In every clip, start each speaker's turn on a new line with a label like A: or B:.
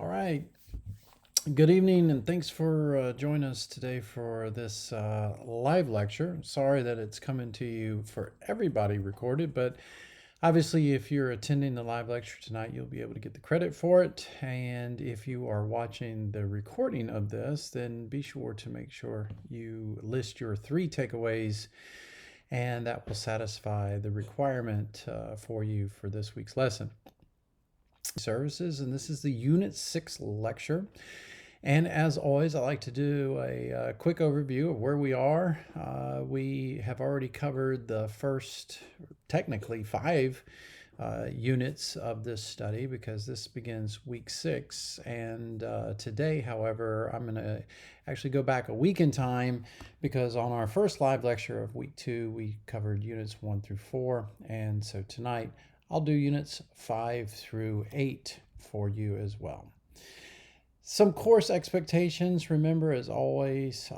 A: All right. Good evening, and thanks for joining us today for this live lecture. Sorry that it's coming to you for everybody recorded, but obviously, if you're attending the live lecture tonight, you'll be able to get the credit for it. And if you are watching the recording of this, then be sure to make sure you list your 3 takeaways, and that will satisfy the requirement for you for this week's lesson. Services, and this is the Unit 6 lecture. And as always, I like to do a quick overview of where we are. We have already covered the first, technically 5 units of this study because this begins week 6. And today, however, I'm going to actually go back a week in time because on our first live lecture of week 2, we covered units 1 through 4. And so tonight, I'll do units 5 through 8 for you as well. Some course expectations, remember, as always,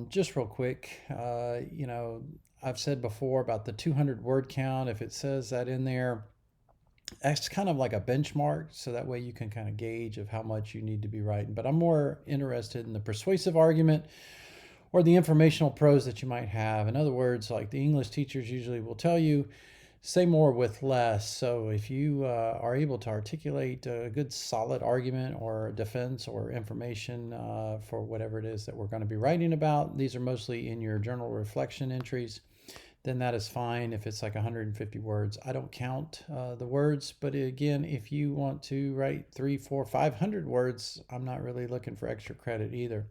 A: just real quick, I've said before about the 200 word count. If it says that in there, that's kind of like a benchmark, so that way you can kind of gauge of how much you need to be writing. But I'm more interested in the persuasive argument or the informational prose that you might have. In other words, like the English teachers usually will tell you, say more with less. So if you are able to articulate a good solid argument or defense or information for whatever it is that we're going to be writing about, these are mostly in your journal reflection entries, then that is fine. If it's like 150 words, I don't count the words. But again, if you want to write 300, 400, 500 words, I'm not really looking for extra credit either.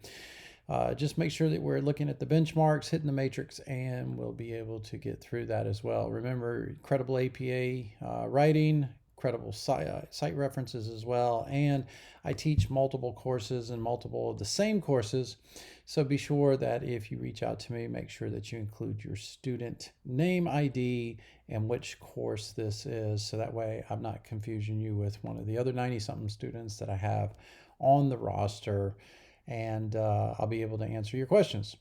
A: Just make sure that we're looking at the benchmarks, hitting the matrix, and we'll be able to get through that as well. Remember, credible APA writing, credible site references as well. And I teach multiple courses and multiple of the same courses. So be sure that if you reach out to me, make sure that you include your student name ID and which course this is. So that way I'm not confusing you with one of the other 90-something students that I have on the roster. And I'll be able to answer your questions.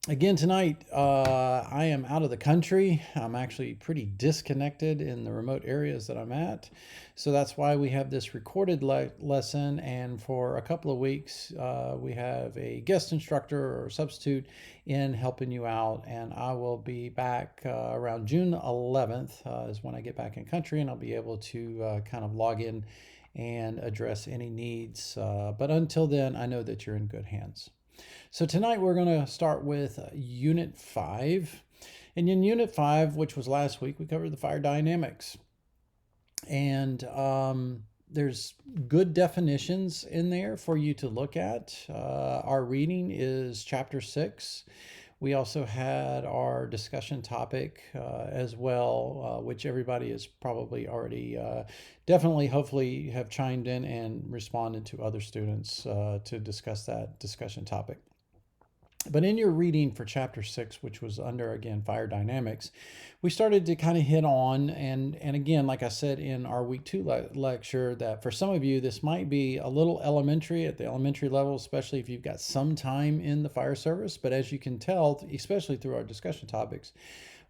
A: Again, tonight, I am out of the country. I'm actually pretty disconnected in the remote areas that I'm at. So that's why we have this recorded lesson. And for a couple of weeks, we have a guest instructor or substitute in helping you out. And I will be back around June 11th is when I get back in country, and I'll be able to kind of log in and address any needs. But until then, I know that you're in good hands. So tonight we're going to start with Unit 5. And in Unit 5, which was last week, we covered the fire dynamics. And there's good definitions in there for you to look at. Our reading is Chapter 6. We also had our discussion topic as well, which everybody has probably already definitely, hopefully, have chimed in and responded to other students to discuss that discussion topic. But in your reading for Chapter 6, which was under, again, fire dynamics, we started to kind of hit on, and again, like I said in our week 2 lecture, that for some of you, this might be a little elementary at the elementary level, especially if you've got some time in the fire service. But as you can tell, especially through our discussion topics,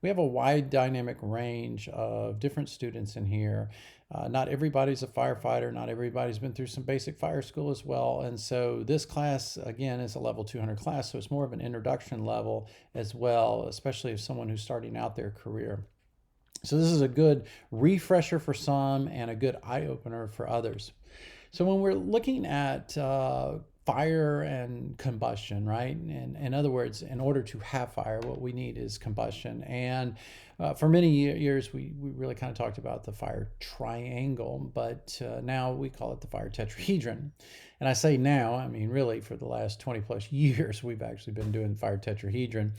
A: we have a wide dynamic range of different students in here. Not everybody's a firefighter. Not everybody's been through some basic fire school as well. And so this class, again, is a level 200 class. So it's more of an introduction level as well, especially if someone who's starting out their career. So this is a good refresher for some and a good eye-opener for others. So when we're looking at fire and combustion, right? And in other words, in order to have fire, what we need is combustion. And for many years, we really kind of talked about the fire triangle, but now we call it the fire tetrahedron. And I say now, I mean, really for the last 20 plus years, we've actually been doing fire tetrahedron.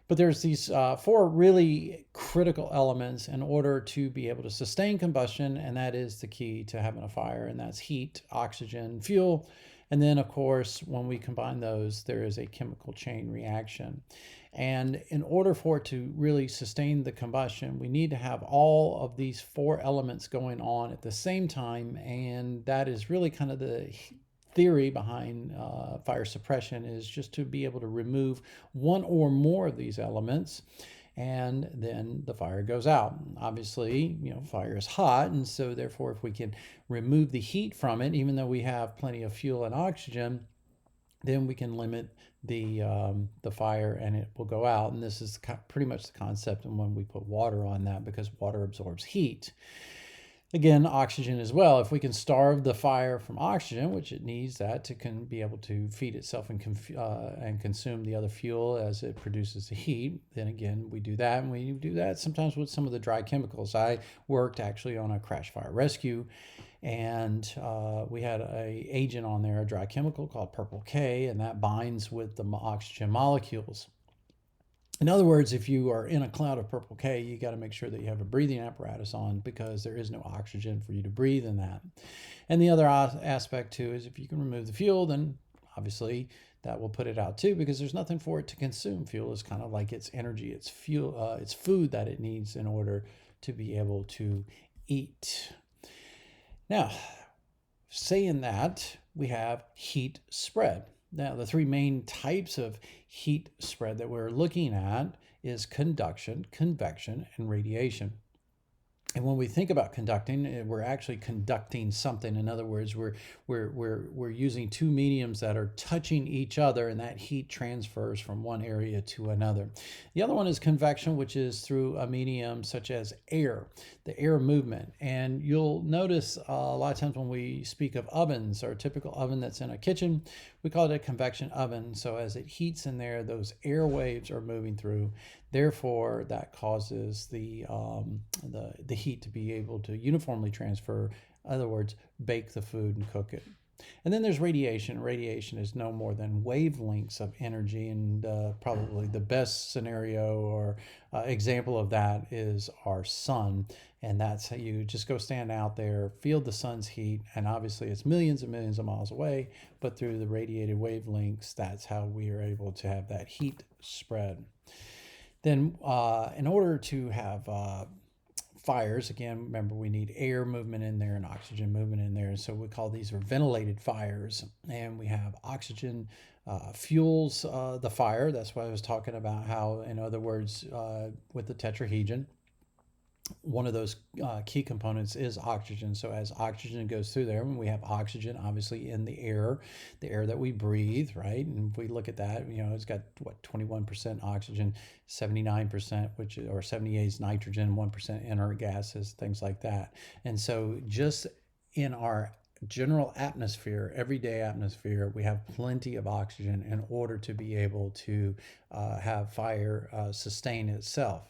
A: But there's these 4 really critical elements in order to be able to sustain combustion, and that is the key to having a fire, and that's heat, oxygen, fuel. And then, of course, when we combine those, there is a chemical chain reaction. And in order for it to really sustain the combustion, we need to have all of these 4 elements going on at the same time. And that is really kind of the theory behind fire suppression, is just to be able to remove one or more of these elements and then the fire goes out. Obviously, fire is hot, and so therefore, if we can remove the heat from it, even though we have plenty of fuel and oxygen, then we can limit the fire and it will go out. And this is pretty much the concept when we put water on that, because water absorbs heat. Again, oxygen as well. If we can starve the fire from oxygen, which it needs that to be able to feed itself and consume the other fuel as it produces the heat, then again, we do that. And we do that sometimes with some of the dry chemicals. I worked actually on a crash fire rescue, and we had a agent on there, a dry chemical called purple K, and that binds with the oxygen molecules. In other words, if you are in a cloud of purple K, you got to make sure that you have a breathing apparatus on, because there is no oxygen for you to breathe in that. And the other aspect too is if you can remove the fuel, then obviously that will put it out too, because there's nothing for it to consume. Fuel is kind of like its energy, its fuel, its food that it needs in order to be able to eat. Now, saying that, we have heat spread. Now, the three main types of heat spread that we're looking at is conduction, convection, and radiation. And when we think about conducting, we're actually conducting something. In other words, we're using two mediums that are touching each other, and that heat transfers from one area to another. The other one is convection, which is through a medium such as air, the air movement. And you'll notice a lot of times when we speak of ovens, or a typical oven that's in a kitchen, we call it a convection oven. So as it heats in there, those air waves are moving through. Therefore, that causes the heat to be able to uniformly transfer. In other words, bake the food and cook it. And then there's radiation. Radiation is no more than wavelengths of energy, and probably the best scenario or example of that is our sun. And that's how you just go stand out there, feel the sun's heat, and obviously it's millions and millions of miles away, but through the radiated wavelengths, that's how we are able to have that heat spread. Then in order to have fires, again, remember we need air movement in there and oxygen movement in there. So we call these ventilated fires. And we have oxygen fuels the fire. That's why I was talking about how, in other words, with the tetrahedron, one of those key components is oxygen. So as oxygen goes through there, when we have oxygen obviously in the air that we breathe, right? And if we look at that, it's got 21% oxygen, 79%, which, or 78 is nitrogen, 1% inert gases, things like that. And so just in our general atmosphere, everyday atmosphere, we have plenty of oxygen in order to be able to have fire sustain itself.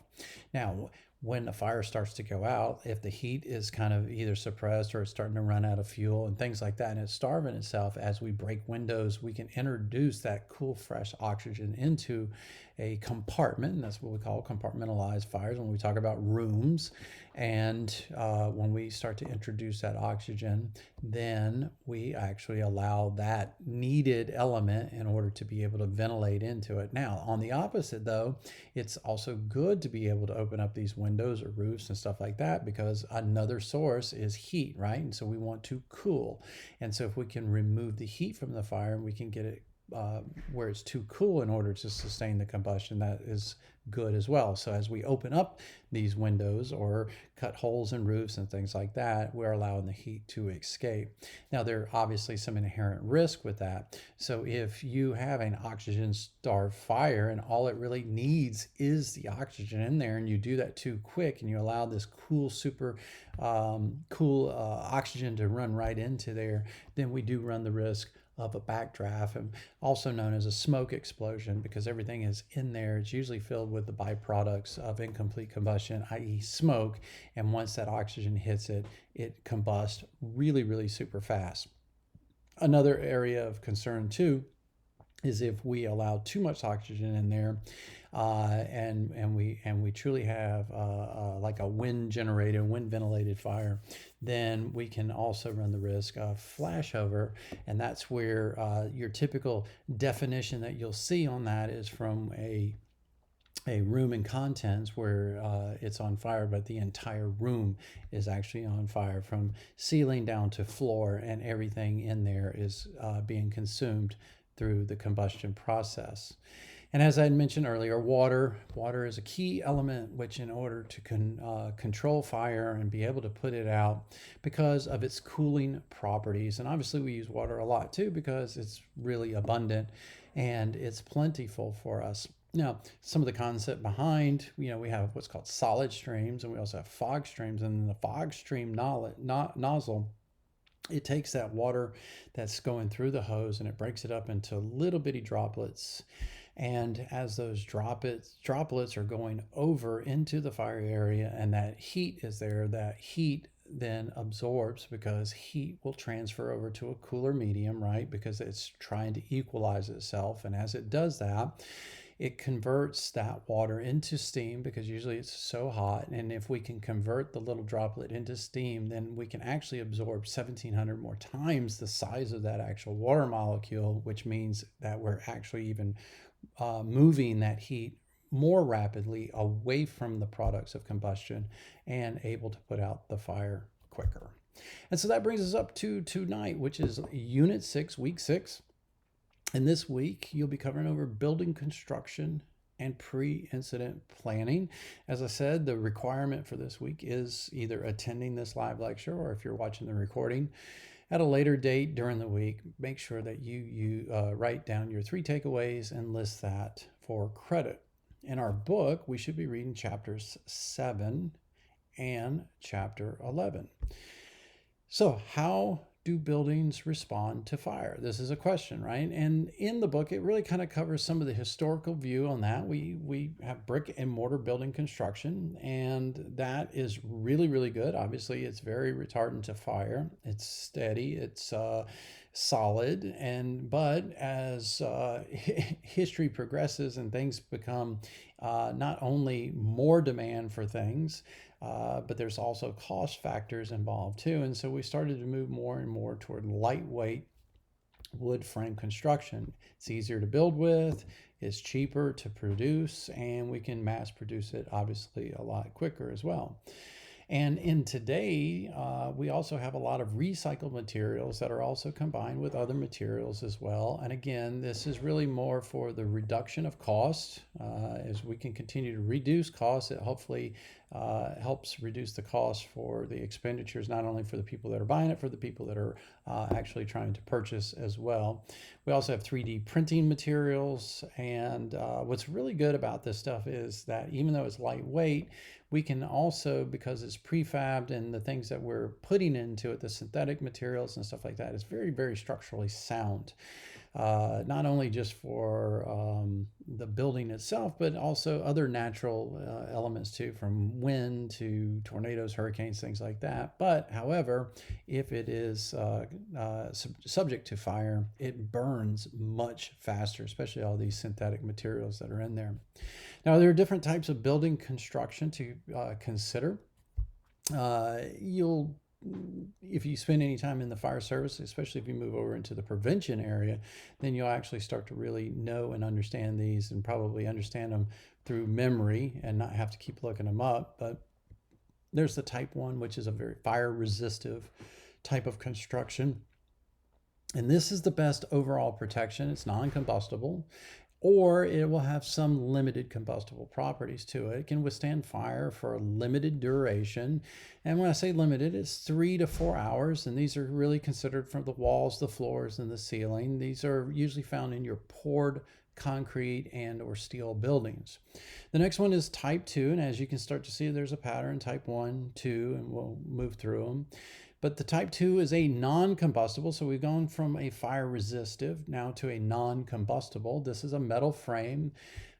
A: Now, when the fire starts to go out, if the heat is kind of either suppressed or it's starting to run out of fuel and things like that, and it's starving itself, as we break windows, we can introduce that cool, fresh oxygen into a compartment. And that's what we call compartmentalized fires when we talk about rooms. And when we start to introduce that oxygen, then we actually allow that needed element in order to be able to ventilate into it. Now, on the opposite though, it's also good to be able to open up these windows or roofs and stuff like that, because another source is heat, right? And so we want to cool. And so if we can remove the heat from the fire and we can get it where it's too cool in order to sustain the combustion, that is good as well. So as we open up these windows or cut holes in roofs and things like that, we're allowing the heat to escape. Now, there are obviously some inherent risk with that. So if you have an oxygen starved fire and all it really needs is the oxygen in there, and you do that too quick and you allow this cool, super cool oxygen to run right into there, then we do run the risk of a backdraft, and also known as a smoke explosion, because everything is in there. It's usually filled with the byproducts of incomplete combustion, i.e. smoke. And once that oxygen hits it, it combusts really, really super fast. Another area of concern too is if we allow too much oxygen in there, and we truly have like a wind ventilated fire, then we can also run the risk of flashover. And that's where your typical definition that you'll see on that is from a room and contents where it's on fire, but the entire room is actually on fire from ceiling down to floor, and everything in there is being consumed through the combustion process. And as I had mentioned earlier, water is a key element which in order to control fire and be able to put it out because of its cooling properties. And obviously we use water a lot too because it's really abundant and it's plentiful for us. Now, some of the concept behind, we have what's called solid streams and we also have fog streams. And the fog stream nozzle, it takes that water that's going through the hose and it breaks it up into little bitty droplets. And as those droplets are going over into the fire area and that heat is there, that heat then absorbs because heat will transfer over to a cooler medium, right? Because it's trying to equalize itself. And as it does that, it converts that water into steam because usually it's so hot. And if we can convert the little droplet into steam, then we can actually absorb 1,700 more times the size of that actual water molecule, which means that we're actually even moving that heat more rapidly away from the products of combustion and able to put out the fire quicker. And so that brings us up to tonight, which is Unit 6, Week 6. And this week, you'll be covering over building construction and pre-incident planning. As I said, the requirement for this week is either attending this live lecture or if you're watching the recording at a later date during the week, make sure that you write down your 3 takeaways and list that for credit. In our book, we should be reading chapters 7 and chapter 11. So how do buildings respond to fire? This is a question, right? And in the book, it really kind of covers some of the historical view on that. We have brick and mortar building construction, and that is really, really good. Obviously, it's very retardant to fire. It's steady. It's solid. But as history progresses and things become not only more demand for things, but there's also cost factors involved too. And so we started to move more and more toward lightweight wood frame construction. It's easier to build with, it's cheaper to produce, and we can mass produce it obviously a lot quicker as well. And in today, we also have a lot of recycled materials that are also combined with other materials as well. And again, this is really more for the reduction of cost. As we can continue to reduce costs, it hopefully helps reduce the cost for the expenditures, not only for the people that are buying it, for the people that are actually trying to purchase as well. We also have 3D printing materials. And what's really good about this stuff is that even though it's lightweight, we can also, because it's prefabbed and the things that we're putting into it, the synthetic materials and stuff like that, is very, very structurally sound. Not only just for the building itself, but also other natural elements too, from wind to tornadoes, hurricanes, things like that. But however, if it is subject to fire, it burns much faster, especially all these synthetic materials that are in there. Now, there are different types of building construction to consider. If you spend any time in the fire service, especially if you move over into the prevention area, then you'll actually start to really know and understand these and probably understand them through memory and not have to keep looking them up. But there's the type 1, which is a very fire resistive type of construction. And this is the best overall protection. It's non-combustible, or it will have some limited combustible properties to it. It can withstand fire for a limited duration. And when I say limited, it's 3 to 4 hours. And these are really considered from the walls, the floors, and the ceiling. These are usually found in your poured concrete and or steel buildings. The next one is type 2. And as you can start to see, there's a pattern, type 1, 2, and we'll move through them. But the type 2 is a non-combustible. So we've gone from a fire resistive now to a non-combustible. This is a metal frame.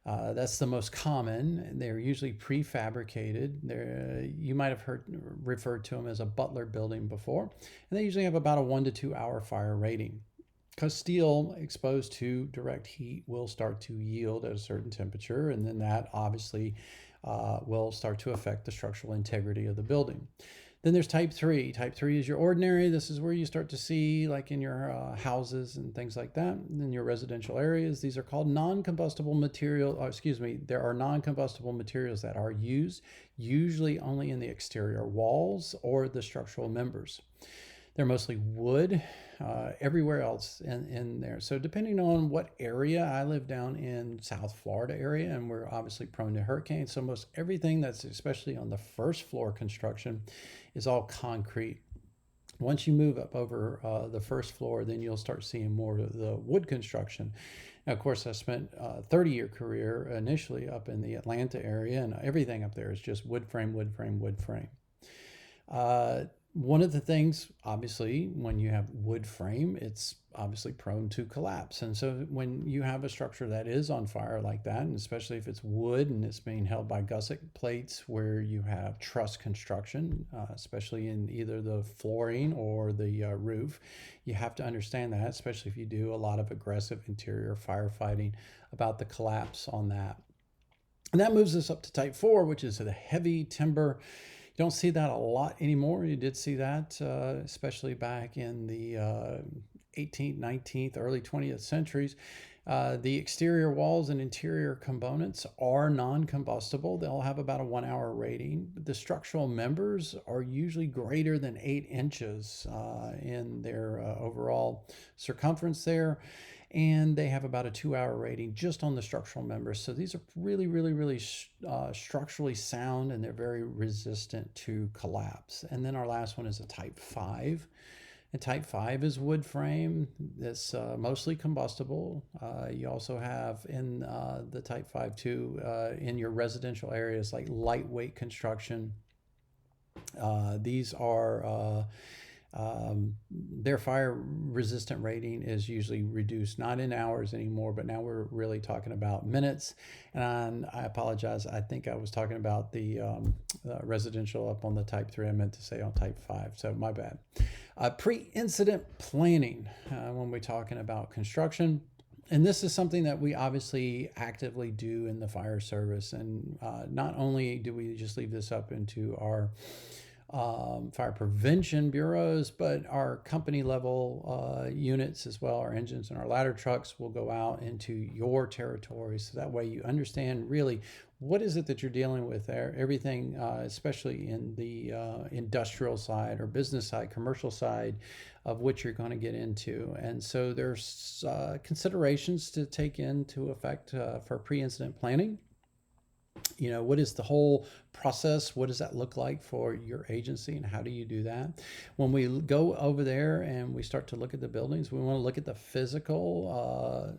A: That's the most common. They're usually prefabricated. You might have referred to them as a butler building before. And they usually have about a 1 to 2 hour fire rating. Because steel exposed to direct heat will start to yield at a certain temperature. And then that obviously will start to affect the structural integrity of the building. Then there's type 3. Type 3 is your ordinary. This is where you start to see, like in your houses and things like that, in your residential areas. These are called non-combustible material. There are non-combustible materials that are used, usually only in the exterior walls or the structural members. They're mostly wood, everywhere else in there. So depending on what area, I live down in South Florida area, and we're obviously prone to hurricanes. So most everything that's especially on the first floor construction is all concrete. Once you move up over the first floor, then you'll start seeing more of the wood construction. Now, of course, I spent a 30-year career initially up in the Atlanta area, and everything up there is just wood frame, wood frame, wood frame. Uh, One of the things, obviously, when you have wood frame, it's obviously prone to collapse. And so when you have a structure that is on fire like that, and especially if it's wood and it's being held by gusset plates where you have truss construction, especially in either the flooring or the roof, you have to understand that, especially if you do a lot of aggressive interior firefighting, about the collapse on that. And that moves us up to type 4, which is the heavy timber. You don't see that a lot anymore. You did see that, especially back in the 18th, 19th, early 20th centuries. The exterior walls and interior components are non-combustible. They'll have about a 1 hour rating. The structural members are usually greater than 8 inches in their overall circumference there. And they have about a 2 hour rating just on the structural members. So these are really, really, really structurally sound, and they're very resistant to collapse. And then our last one is a type 5. And type 5 is wood frame. That's mostly combustible. You also have in the type 5 too, in your residential areas, like lightweight construction. These are their fire resistant rating is usually reduced, not in hours anymore, but now we're really talking about minutes. And I apologize, I think I was talking about the residential up on the type 3. I meant to say on type 5, so my bad. Pre-incident planning, when we're talking about construction. And this is something that we obviously actively do in the fire service. And not only do we just leave this up into our fire prevention bureaus, but our company level units as well, our engines and our ladder trucks will go out into your territory. So that way you understand really what is it that you're dealing with there, everything, especially in the industrial side or business side, commercial side of what you're going to get into. And so there's considerations to take into effect for pre-incident planning. You know, what is the whole process? What does that look like for your agency, and how do you do that? When we go over there and we start to look at the buildings, we want to look at the physical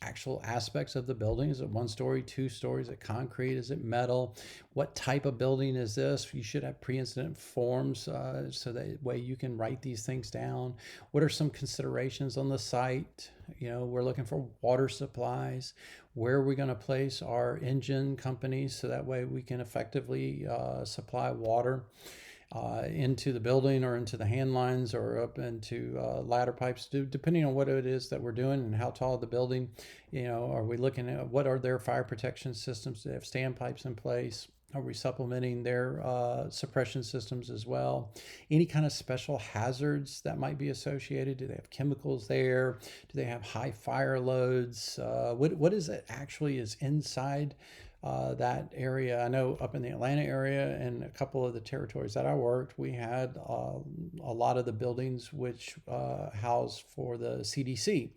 A: actual aspects of the building. Is it 1 story, 2 stories? Is it concrete? Is it metal? What type of building is this? You should have pre-incident forms so that way you can write these things down. What are some considerations on the site? You know, we're looking for water supplies. Where are we going to place our engine companies so that way we can effectively supply water into the building or into the hand lines or up into ladder pipes, depending on what it is that we're doing and how tall the building. You know, are we looking at what are their fire protection systems? Do they have standpipes in place? Are we supplementing their suppression systems as well? Any kind of special hazards that might be associated? Do they have chemicals there? Do they have high fire loads? What is it actually is inside that area? I know up in the Atlanta area and a couple of the territories that I worked, we had a lot of the buildings which housed for the CDC.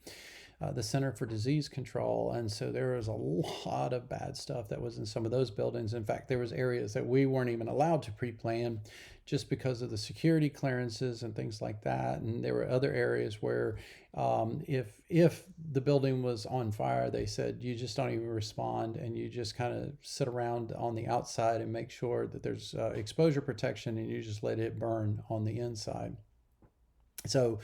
A: The Center for Disease Control. And so there was a lot of bad stuff that was in some of those buildings. In fact, there was areas that we weren't even allowed to pre-plan just because of the security clearances and things like that. And there were other areas where if the building was on fire, they said you just don't even respond and you just kind of sit around on the outside and make sure that there's exposure protection, and you just let it burn on the inside. So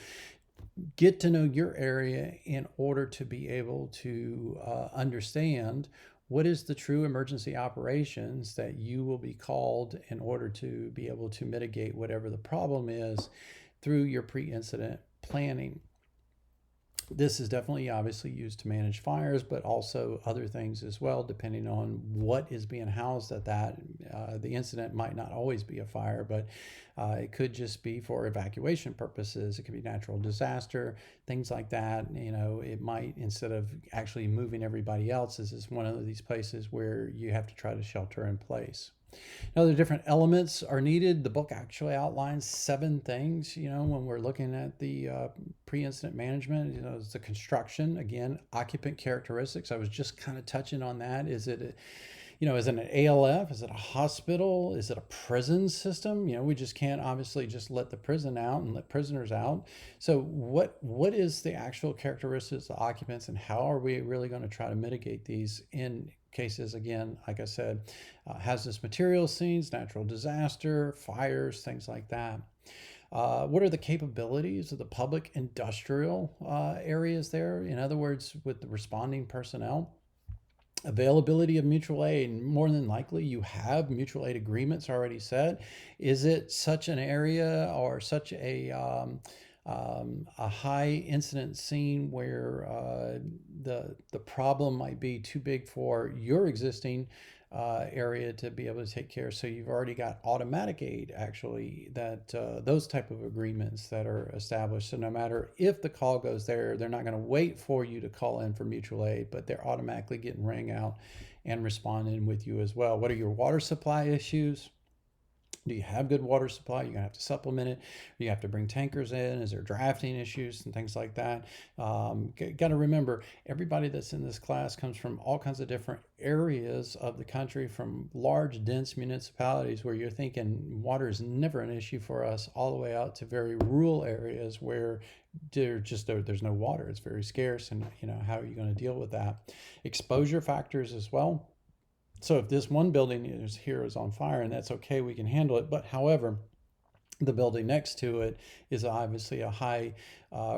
A: get to know your area in order to be able to understand what is the true emergency operations that you will be called in order to be able to mitigate whatever the problem is through your pre-incident planning. This is definitely obviously used to manage fires, but also other things as well, depending on what is being housed at that. The incident might not always be a fire, but it could just be for evacuation purposes. It could be natural disaster, things like that. You know, it might, instead of actually moving everybody else, this is one of these places where you have to try to shelter in place. Now, the different elements are needed. The book actually outlines 7 things, when we're looking at the pre-incident management. It's the construction, again, occupant characteristics. I was just kind of touching on that. Is it an ALF? Is it a hospital? Is it a prison system? We just can't obviously just let the prison out and let prisoners out. So what is the actual characteristics of occupants, and how are we really going to try to mitigate these in cases, again, like I said, hazardous materials scenes, natural disaster, fires, things like that. What are the capabilities of the public industrial areas there? In other words, with the responding personnel. Availability of mutual aid. More than likely, you have mutual aid agreements already set. Is it such an area or such a high incident scene where the problem might be too big for your existing area to be able to take care? So you've already got automatic aid, actually, that those type of agreements that are established. So no matter if the call goes there, they're not going to wait for you to call in for mutual aid, but they're automatically getting rang out and responding with you as well. What are your water supply issues? Do you have good water supply? You're gonna have to supplement it. You have to bring tankers in. Is there drafting issues and things like that? Got to remember, everybody that's in this class comes from all kinds of different areas of the country, from large, dense municipalities where you're thinking water is never an issue for us, all the way out to very rural areas where there's no water. It's very scarce, and how are you going to deal with that? Exposure factors as well. So if this one building is on fire, and that's okay, we can handle it. But however, the building next to it is obviously a high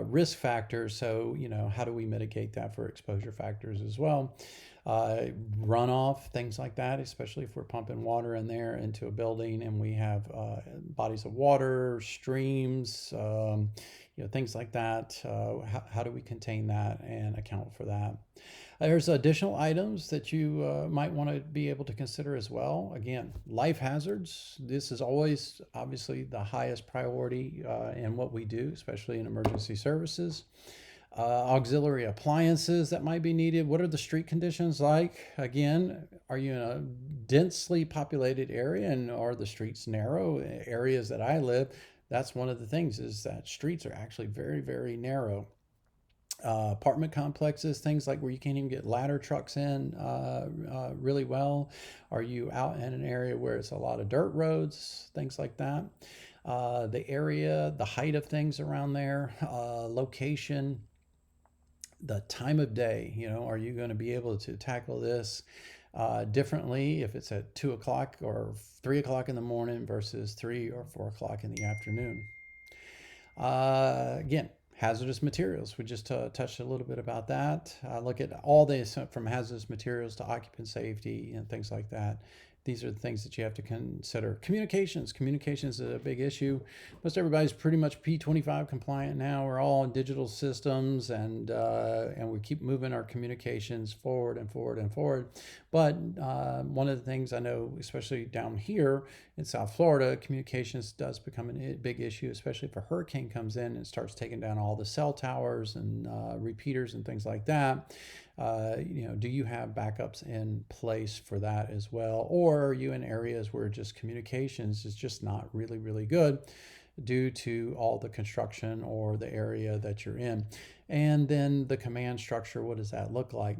A: risk factor. So, how do we mitigate that for exposure factors as well? Runoff, things like that, especially if we're pumping water in there into a building and we have bodies of water, streams, things like that. How do we contain that and account for that? There's additional items that you might want to be able to consider as well. Again, life hazards. This is always obviously the highest priority in what we do, especially in emergency services. Auxiliary appliances that might be needed. What are the street conditions like? Again, are you in a densely populated area, and are the streets narrow? Areas that I live, that's one of the things, is that streets are actually very, very narrow. Apartment complexes, things like where you can't even get ladder trucks in really well. Are you out in an area where it's a lot of dirt roads, things like that? The area, the height of things around there, location, the time of day. Are you going to be able to tackle this differently if it's at 2 o'clock or 3 o'clock in the morning versus 3 or 4 o'clock in the afternoon? Again, hazardous materials. We just touched a little bit about that. Look at all this, from hazardous materials to occupant safety and things like that. These are the things that you have to consider. Communications. Communications is a big issue. Most everybody's pretty much P25 compliant now. We're all in digital systems, and we keep moving our communications forward and forward and forward. But one of the things I know, especially down here in South Florida, communications does become a big issue, especially if a hurricane comes in and starts taking down all the cell towers and repeaters and things like that. Do you have backups in place for that as well? Or are you in areas where just communications is just not really, really good due to all the construction or the area that you're in? And then the command structure, what does that look like?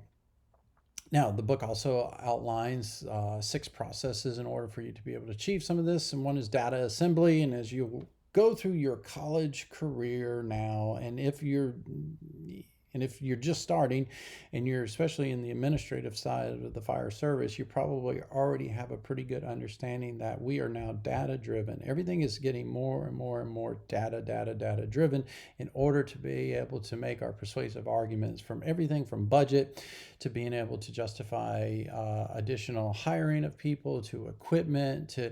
A: Now, the book also outlines 6 processes in order for you to be able to achieve some of this. And one is data assembly. And as you go through your college career now, and if you're just starting, and you're especially in the administrative side of the fire service, you probably already have a pretty good understanding that we are now data driven. Everything is getting more and more and more data driven in order to be able to make our persuasive arguments, from everything from budget to being able to justify additional hiring of people, to equipment, to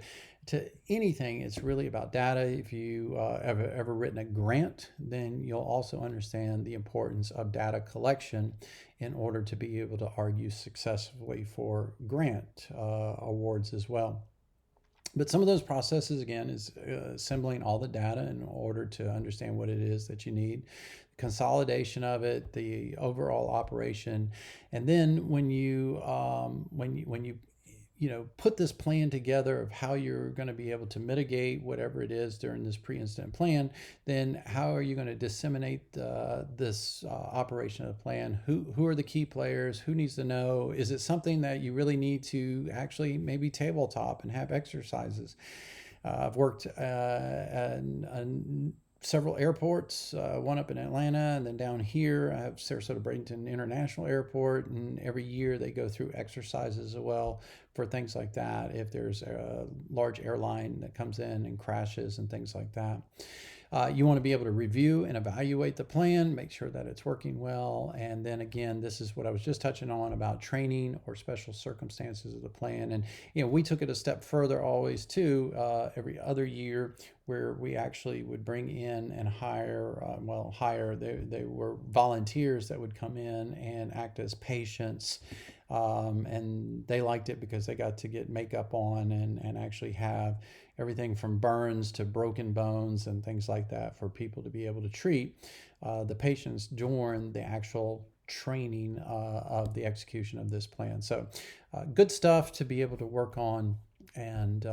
A: anything. It's really about data. If you ever written a grant, then you'll also understand the importance of data collection in order to be able to argue successfully for grant awards as well. But some of those processes, again, is assembling all the data in order to understand what it is that you need, consolidation of it, the overall operation, and then when you put this plan together of how you're going to be able to mitigate whatever it is during this pre-incident plan, then how are you going to disseminate this operation of the plan? Who are the key players? Who needs to know? Is it something that you really need to actually maybe tabletop and have exercises? I've worked several airports, one up in Atlanta, and then down here I have Sarasota Bradenton International Airport, and every year they go through exercises as well for things like that. If there's a large airline that comes in and crashes and things like that. You want to be able to review and evaluate the plan, make sure that it's working well. And then again, this is what I was just touching on about training or special circumstances of the plan. And, we took it a step further always too, every other year, where we actually would bring in and hire, they were volunteers that would come in and act as patients. And they liked it because they got to get makeup on and actually have everything from burns to broken bones and things like that for people to be able to treat the patients during the actual training of the execution of this plan. So good stuff to be able to work on and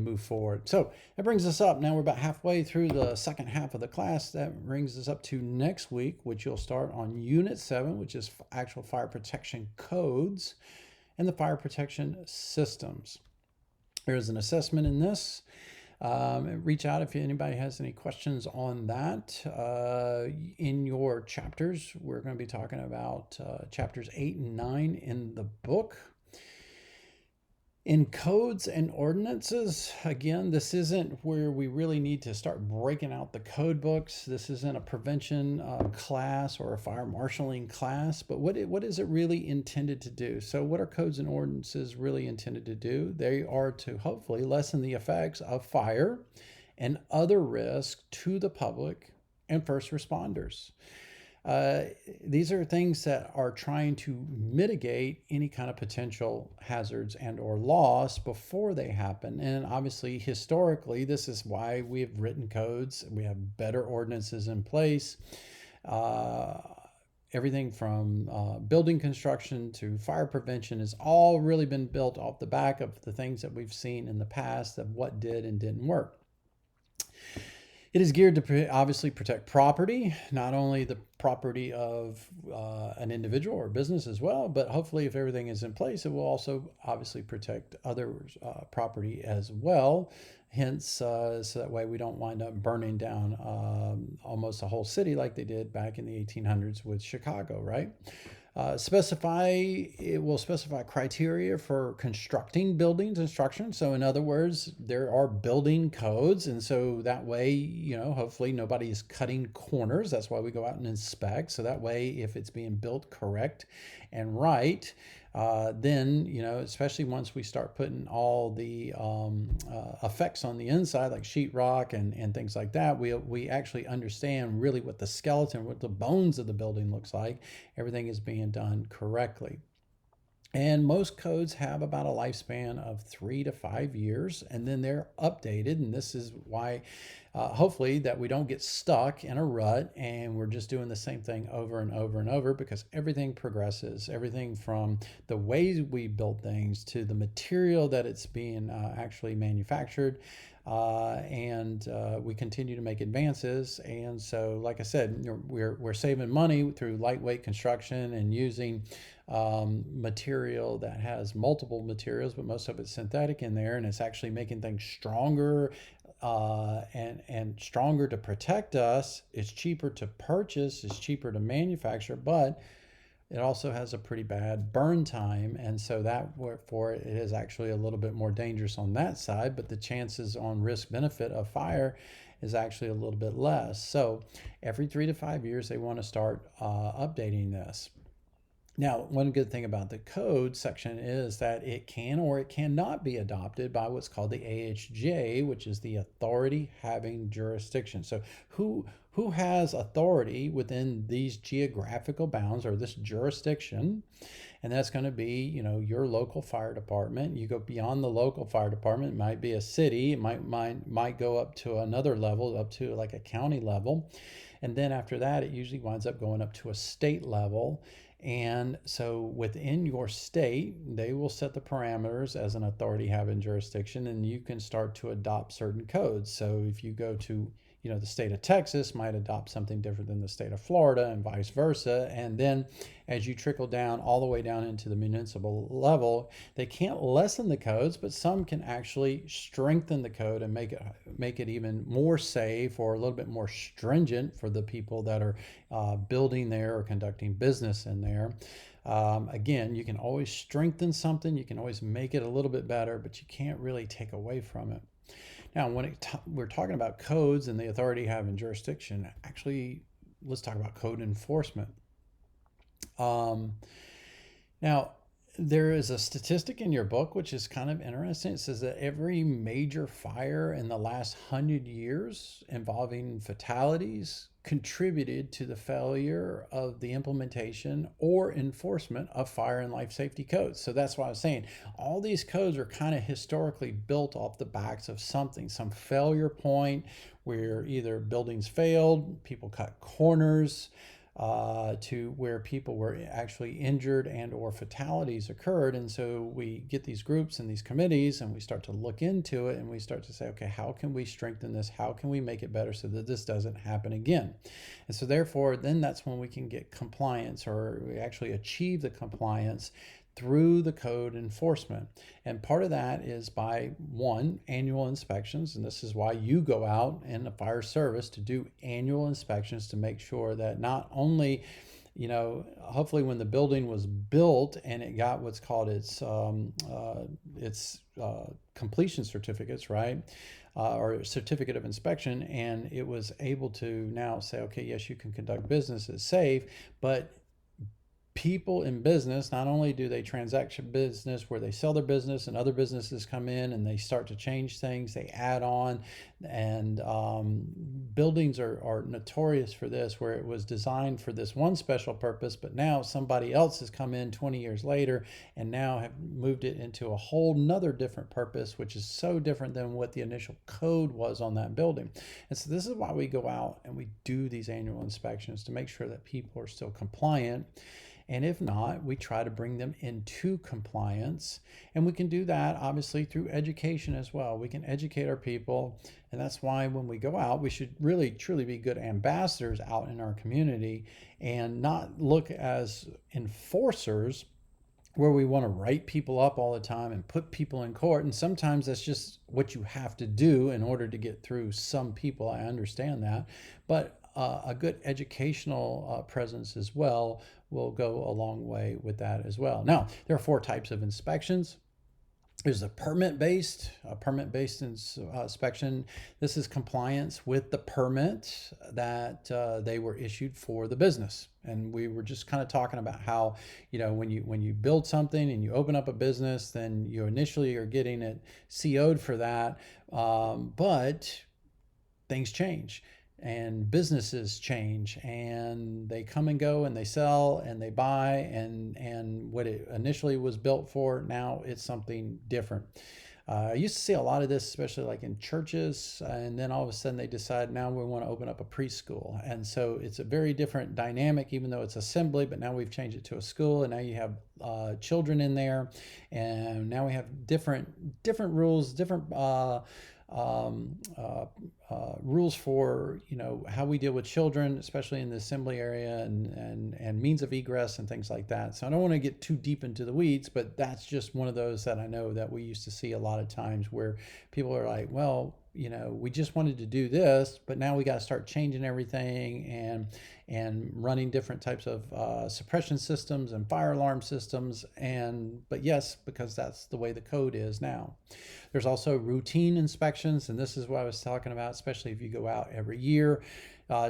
A: move forward. So that brings us up. Now we're about halfway through the second half of the class. That brings us up to next week, which you'll start on Unit 7, which is actual fire protection codes and the fire protection systems. There's an assessment in this. Reach out if anybody has any questions on that. In your chapters, we're going to be talking about chapters 8 and 9 in the book. In codes and ordinances, again, this isn't where we really need to start breaking out the code books. This isn't a prevention class or a fire marshaling class, but what is it really intended to do? So what are codes and ordinances really intended to do? They are to hopefully lessen the effects of fire and other risks to the public and first responders. These are things that are trying to mitigate any kind of potential hazards and or loss before they happen. And obviously, historically, this is why we have written codes. We have better ordinances in place. Everything from building construction to fire prevention has all really been built off the back of the things that we've seen in the past of what did and didn't work. It is geared to obviously protect property, not only the property of an individual or business as well, but hopefully if everything is in place, it will also obviously protect others' property as well. Hence, so that way we don't wind up burning down almost a whole city like they did back in the 1800s with Chicago, right? It will specify criteria for constructing buildings and structures. So in other words, there are building codes. And so that way, hopefully nobody is cutting corners. That's why we go out and inspect. So that way, if it's being built correct and right, then, especially once we start putting all the effects on the inside, like sheetrock and things like that, we actually understand really what the skeleton, what the bones of the building looks like. Everything is being done correctly. And most codes have about a lifespan of 3 to 5 years, and then they're updated. And this is why, hopefully, that we don't get stuck in a rut and we're just doing the same thing over and over and over, because everything progresses. Everything from the ways we build things to the material that it's being actually manufactured. And we continue to make advances. And so, like I said, we're saving money through lightweight construction and using material that has multiple materials, but most of it's synthetic in there, and it's actually making things stronger and stronger to protect us. It's cheaper to purchase, it's cheaper to manufacture, but it also has a pretty bad burn time, and so that for it is actually a little bit more dangerous on that side, but the chances on risk benefit of fire is actually a little bit less. So every 3 to 5 years they want to start updating this. Now, one good thing about the code section is that it can or it cannot be adopted by what's called the AHJ, which is the authority having jurisdiction. So who has authority within these geographical bounds or this jurisdiction? And that's going to be, your local fire department. You go beyond the local fire department, it might be a city, it might go up to another level, up to like a county level. And then after that, it usually winds up going up to a state level. And so within your state, they will set the parameters as an authority having jurisdiction, and you can start to adopt certain codes. So if you go to, the state of Texas might adopt something different than the state of Florida and vice versa. And then as you trickle down all the way down into the municipal level, they can't lessen the codes, but some can actually strengthen the code and make it even more safe or a little bit more stringent for the people that are building there or conducting business in there. Again, you can always strengthen something, you can always make it a little bit better, but you can't really take away from it. Now, when we're talking about codes and the authority having jurisdiction, actually, let's talk about code enforcement. Um, Now, there is a statistic in your book which is kind of interesting. It says that every major fire in the last 100 years involving fatalities contributed to the failure of the implementation or enforcement of fire and life safety codes. So that's why I was saying all these codes are kind of historically built off the backs of something, some failure point where either buildings failed, people cut corners, to where people were actually injured and or fatalities occurred. And so we get these groups and these committees and we start to look into it and we start to say, okay, how can we strengthen this? How can we make it better so that this doesn't happen again? And so therefore, then that's when we can get compliance, or we actually achieve the compliance through the code enforcement. And part of that is by, one, annual inspections. And this is why you go out in the fire service to do annual inspections to make sure that not only, hopefully when the building was built and it got what's called its completion certificates, right? Or certificate of inspection, and it was able to now say, okay, yes, you can conduct business, it's safe, but people in business, not only do they transact business where they sell their business and other businesses come in and they start to change things, they add on, and buildings are notorious for this, where it was designed for this one special purpose, but now somebody else has come in 20 years later and now have moved it into a whole nother different purpose, which is so different than what the initial code was on that building. And so this is why we go out and we do these annual inspections, to make sure that people are still compliant. And if not, we try to bring them into compliance. And we can do that obviously through education as well. We can educate our people. And that's why when we go out, we should really truly be good ambassadors out in our community and not look as enforcers, where we want to write people up all the time and put people in court. And sometimes that's just what you have to do in order to get through some people. I understand that. But a good educational presence as well will go a long way with that as well. Now, there are 4 types of inspections. There's a permit-based inspection. This is compliance with the permit that they were issued for the business. And we were just kind of talking about how, when you build something and you open up a business, then you initially are getting it CO'd for that, but things change. And businesses change, and they come and go, and they sell and they buy, and what it initially was built for, now it's something different. I used to see a lot of this, especially like in churches, and then all of a sudden they decide now we want to open up a preschool. And so it's a very different dynamic, even though it's assembly, but now we've changed it to a school, and now you have children in there, and now we have different rules, different rules for how we deal with children, especially in the assembly area, and means of egress and things like that. So I don't want to get too deep into the weeds, but that's just one of those that I know that we used to see a lot of times, where people are like, well, we just wanted to do this, but now we got to start changing everything and running different types of suppression systems and fire alarm systems. But yes, because that's the way the code is now. There's also routine inspections, and this is what I was talking about, especially if you go out every year.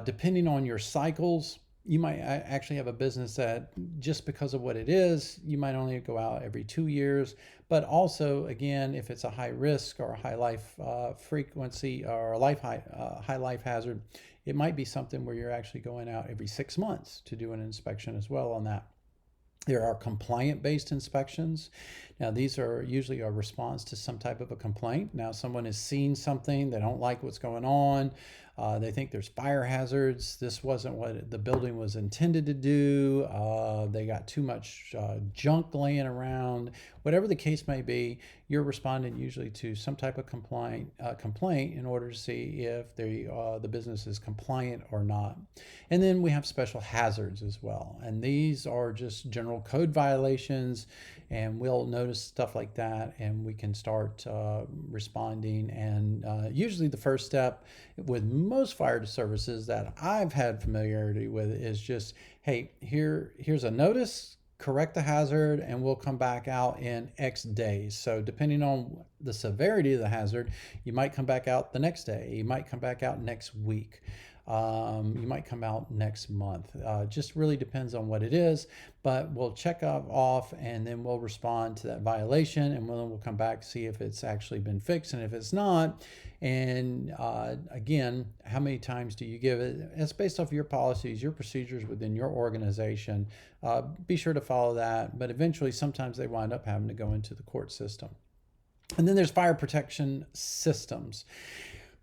A: Depending on your cycles, you might actually have a business that, just because of what it is, you might only go out every 2 years. But also, again, if it's a high risk or a high life frequency, or a high life hazard, it might be something where you're actually going out every 6 months to do an inspection as well on that. There are compliant-based inspections. Now, these are usually a response to some type of a complaint. Now, someone has seen something, they don't like what's going on, They think there's fire hazards. This wasn't what the building was intended to do. They got too much junk laying around. Whatever the case may be, you're responding usually to some type of complaint in order to see if the business is compliant or not. And then we have special hazards as well. And these are just general code violations, and we'll notice stuff like that, and we can start responding. And usually the first step with most fire services that I've had familiarity with is just, hey, here's a notice, correct the hazard, and we'll come back out in X days. So depending on the severity of the hazard, you might come back out the next day, you might come back out next week. You might come out next month. Just really depends on what it is, but we'll check off and then we'll respond to that violation, and we'll come back, see if it's actually been fixed, and if it's not, and again, how many times do you give it? It's based off your policies, your procedures within your organization. Be sure to follow that, but eventually sometimes they wind up having to go into the court system. And then there's fire protection systems.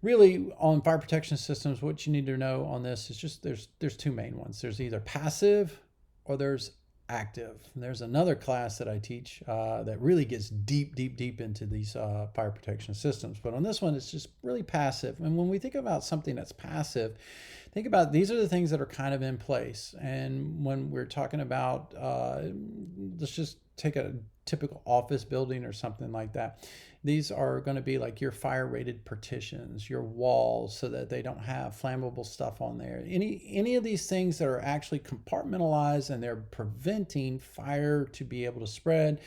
A: Really, on fire protection systems, what you need to know on this is just there's two main ones. There's either passive or there's active. And there's another class that I teach that really gets deep into these fire protection systems. But on this one, it's just really passive. And when we think about something that's passive, think about these are the things that are kind of in place. And when we're talking about, let's just take a typical office building or something like that. These are going to be like your fire rated partitions, your walls, so that they don't have flammable stuff on there. Any of these things that are actually compartmentalized and they're preventing fire to be able to spread.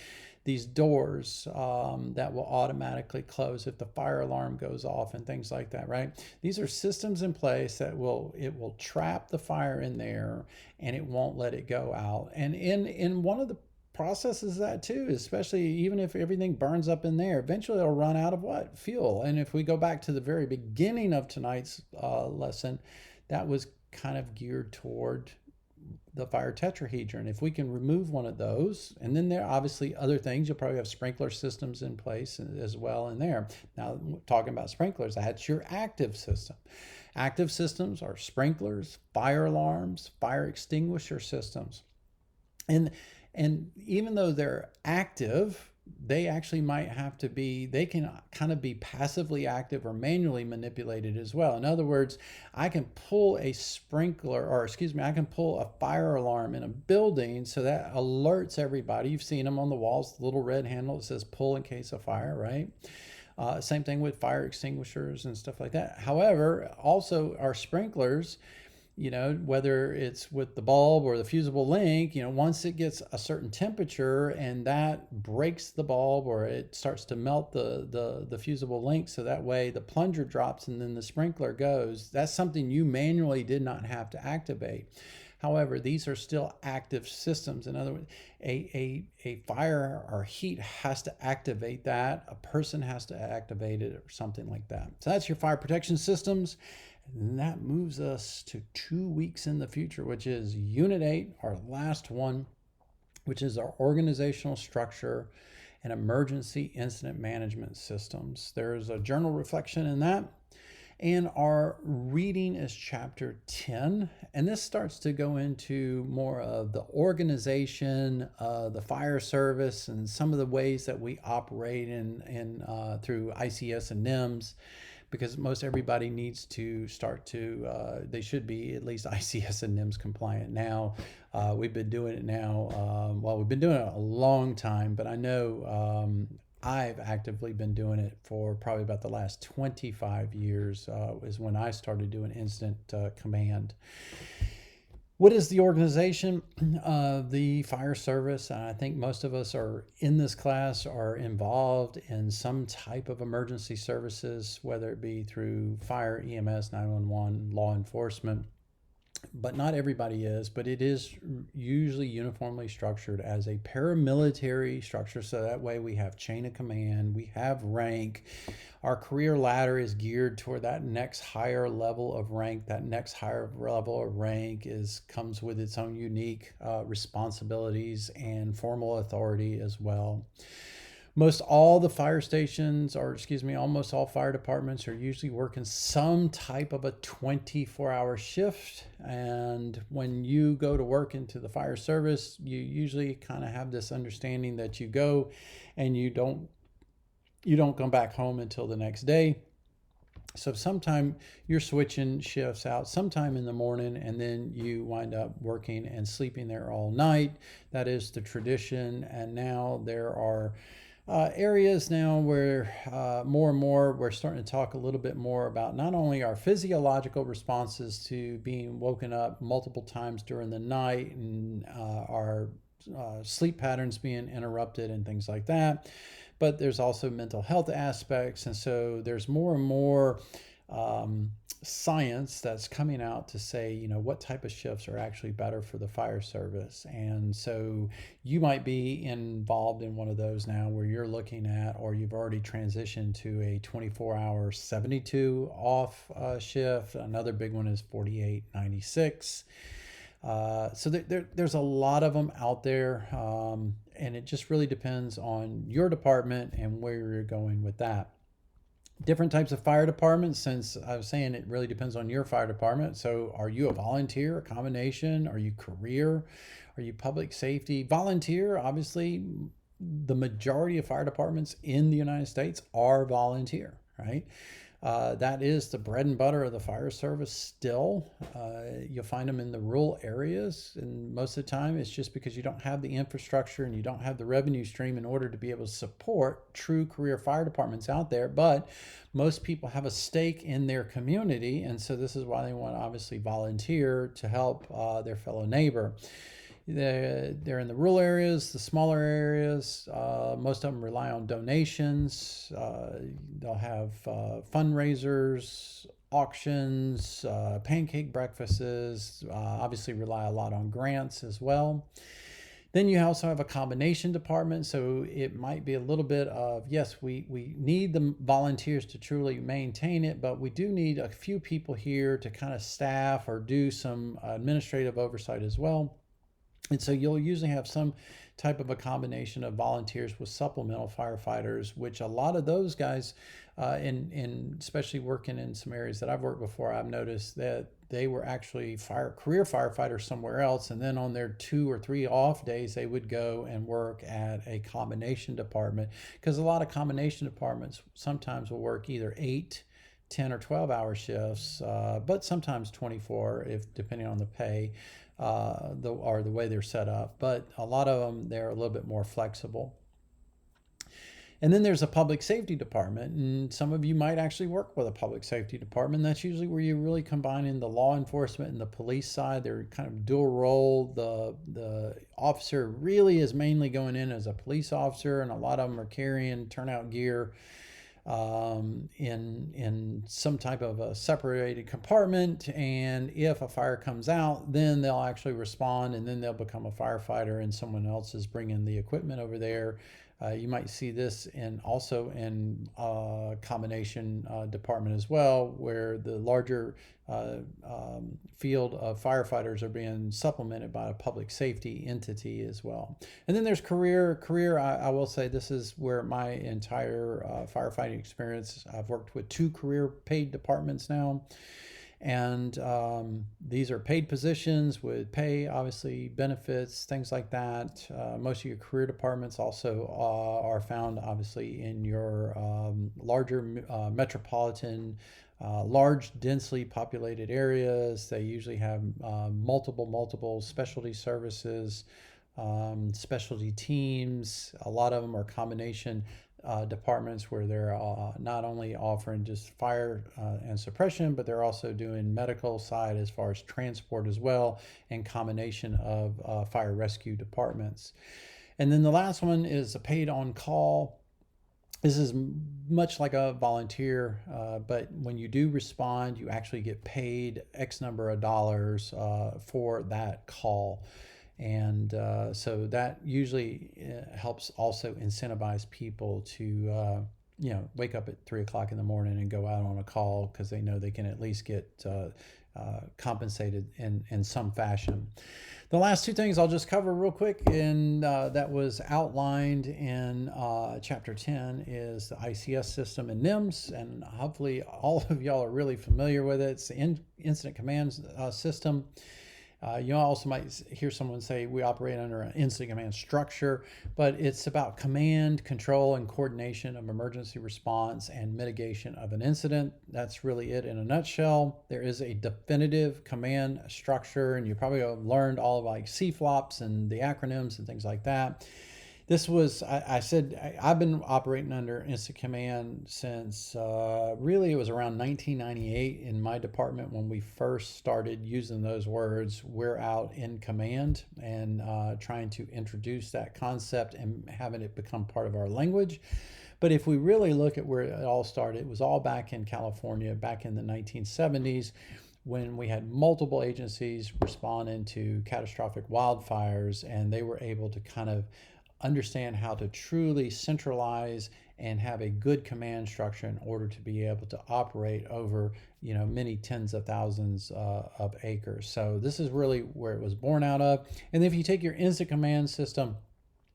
A: These doors that will automatically close if the fire alarm goes off and things like that, right? These are systems in place that will trap the fire in there and it won't let it go out. And in one of the processes that too, especially even if everything burns up in there, eventually it'll run out of what? Fuel. And if we go back to the very beginning of tonight's lesson, that was kind of geared toward the fire tetrahedron. If we can remove one of those, and then there are obviously other things, you'll probably have sprinkler systems in place as well in there. Now, talking about sprinklers, that's your active system. Active systems are sprinklers, fire alarms, fire extinguisher systems. And even though they're active, they actually might have to be, they can kind of be passively active or manually manipulated as well. In other words, I can pull a sprinkler, or excuse me, I can pull a fire alarm in a building so that alerts everybody. You've seen them on the walls, the little red handle that says pull in case of fire, right? Same thing with fire extinguishers and stuff like that. However, also our sprinklers, whether it's with the bulb or the fusible link, once it gets a certain temperature and that breaks the bulb or it starts to melt the fusible link, so that way the plunger drops and then the sprinkler goes, that's something you manually did not have to activate. However, these are still active systems. In other words, a fire or heat has to activate that. A person has to activate it or something like that. So that's your fire protection systems. And that moves us to 2 weeks in the future, which is Unit 8, our last one, which is our organizational structure and emergency incident management systems. There's a journal reflection in that. And our reading is chapter 10. And this starts to go into more of the organization, the fire service, and some of the ways that we operate through ICS and NIMS. Because most everybody needs to start to, they should be at least ICS and NIMS compliant now. We've been doing it now, we've been doing it a long time, but I know I've actively been doing it for probably about the last 25 years is when I started doing incident command. What is the organization of the fire service? I think most of us are in this class are involved in some type of emergency services, whether it be through fire, EMS, 911, law enforcement. But not everybody is, but it is usually uniformly structured as a paramilitary structure. So that way we have chain of command, we have rank. Our career ladder is geared toward that next higher level of rank. That next higher level of rank comes with its own unique responsibilities and formal authority as well. Most all the fire stations, or excuse me, almost all fire departments are usually working some type of a 24-hour shift. And when you go to work into the fire service, you usually kind of have this understanding that you go and you don't come back home until the next day. So sometime you're switching shifts out sometime in the morning, and then you wind up working and sleeping there all night. That is the tradition. And now there are areas now where more and more we're starting to talk a little bit more about not only our physiological responses to being woken up multiple times during the night, and our sleep patterns being interrupted and things like that, but there's also mental health aspects. And so there's more and more science that's coming out to say, what type of shifts are actually better for the fire service. And so you might be involved in one of those now where you're looking at, or you've already transitioned to a 24-hour 72 off shift. Another big one is 48-96. So there's a lot of them out there, and it just really depends on your department and where you're going with that. Different types of fire departments, since I was saying it really depends on your fire department. So are you a volunteer, a combination? Are you career? Are you public safety? Volunteer, obviously, the majority of fire departments in the United States are volunteer, right? That is the bread and butter of the fire service still. You'll find them in the rural areas, and most of the time it's just because you don't have the infrastructure and you don't have the revenue stream in order to be able to support true career fire departments out there. But most people have a stake in their community, and so this is why they want to obviously volunteer to help their fellow neighbor. They're in the rural areas, the smaller areas. Most of them rely on donations. They'll have fundraisers, auctions, pancake breakfasts, obviously rely a lot on grants as well. Then you also have a combination department. So it might be a little bit of, yes, we need the volunteers to truly maintain it, but we do need a few people here to kind of staff or do some administrative oversight as well. And so you'll usually have some type of a combination of volunteers with supplemental firefighters, which a lot of those guys, in especially working in some areas that I've worked before, I've noticed that they were actually career firefighters somewhere else. And then on their 2 or 3 off days, they would go and work at a combination department, because a lot of combination departments sometimes will work either 8, 10 or 12-hour shifts, but sometimes 24, if depending on the pay or the way they're set up. But a lot of them, they're a little bit more flexible. And then there's a public safety department, and some of you might actually work with a public safety department. That's usually where you really combine in the law enforcement and the police side. They're kind of dual role. The officer really is mainly going in as a police officer, and a lot of them are carrying turnout gear in some type of a separated compartment. And if a fire comes out, then they'll actually respond, and then they'll become a firefighter, and someone else is bringing the equipment over there. You might see this also in combination department as well, where the larger field of firefighters are being supplemented by a public safety entity as well. And then there's career. I will say this is where my entire firefighting experience. I've worked with 2 career paid departments now. And these are paid positions with pay, obviously, benefits, things like that. Most of your career departments also are found, obviously, in your larger metropolitan, large, densely populated areas. They usually have multiple specialty services, specialty teams. A lot of them are combination departments where they're not only offering just fire and suppression, but they're also doing medical side as far as transport as well, and combination of fire rescue departments. And then the last one is a paid on call. This is much like a volunteer, but when you do respond, you actually get paid X number of dollars for that call. And so that usually helps also incentivize people to, wake up at 3 o'clock in the morning and go out on a call, because they know they can at least get compensated in some fashion. The last two things I'll just cover real quick, and that was outlined in Chapter 10 is the ICS system and NIMS, and hopefully all of y'all are really familiar with it. It's the Incident Command System. You also might hear someone say we operate under an incident command structure, but it's about command, control, and coordination of emergency response and mitigation of an incident. That's really it in a nutshell. There is a definitive command structure, and you probably have learned all of like CFLOPs and the acronyms and things like that. This was, I said, I've been operating under Instant Command since really it was around 1998 in my department when we first started using those words. We're out in command and trying to introduce that concept and having it become part of our language. But if we really look at where it all started, it was all back in California, back in the 1970s, when we had multiple agencies responding to catastrophic wildfires, and they were able to kind of understand how to truly centralize and have a good command structure in order to be able to operate over many tens of thousands of acres. So this is really where it was born out of. And if you take your instant command system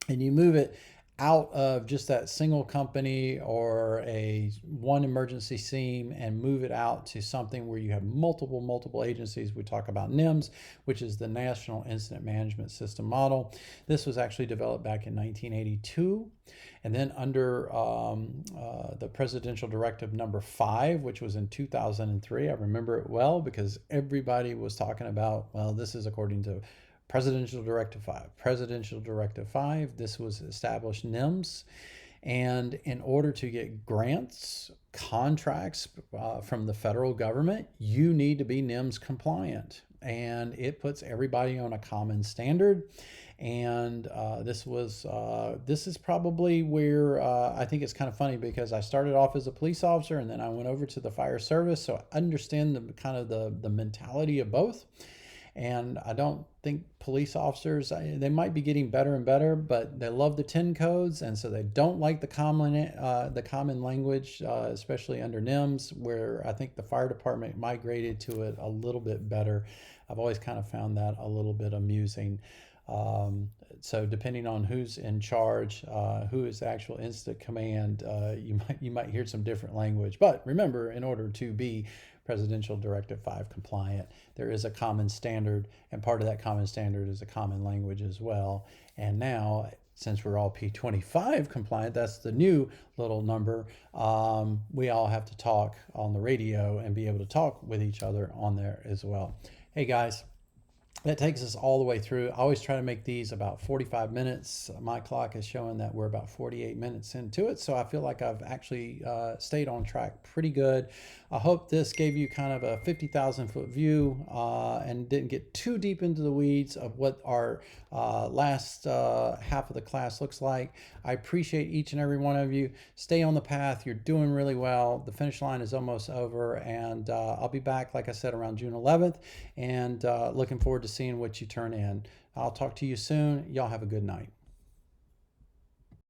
A: and you move it out of just that single company or a one emergency scene and move it out to something where you have multiple agencies. We talk about NIMS, which is the National Incident Management System model. This was actually developed back in 1982. And then under the Presidential Directive number 5, which was in 2003, I remember it well because everybody was talking about, well, this is according to Presidential Directive 5. Presidential Directive 5, this was established NIMS. And in order to get grants, contracts from the federal government, you need to be NIMS compliant. And it puts everybody on a common standard. And this is probably where I think it's kind of funny because I started off as a police officer and then I went over to the fire service. So I understand the kind of the mentality of both. And I don't think police officers, they might be getting better and better, but they love the 10 codes. And so they don't like the common language, especially under NIMS, where I think the fire department migrated to it a little bit better. I've always kind of found that a little bit amusing. So depending on who's in charge, who is the actual incident command, you might hear some different language. But remember, in order to be Presidential Directive 5 compliant, there is a common standard, and part of that common standard is a common language as well. And now, since we're all P25 compliant, that's the new little number, we all have to talk on the radio and be able to talk with each other on there as well. Hey guys, that takes us all the way through. I always try to make these about 45 minutes. My clock is showing that we're about 48 minutes into it. So I feel like I've actually stayed on track pretty good. I hope this gave you kind of a 50,000 foot view and didn't get too deep into the weeds of what our last half of the class looks like. I appreciate each and every one of you. Stay on the path. You're doing really well. The finish line is almost over, and I'll be back, like I said, around June 11th, and looking forward to seeing what you turn in. I'll talk to you soon. Y'all have a good night.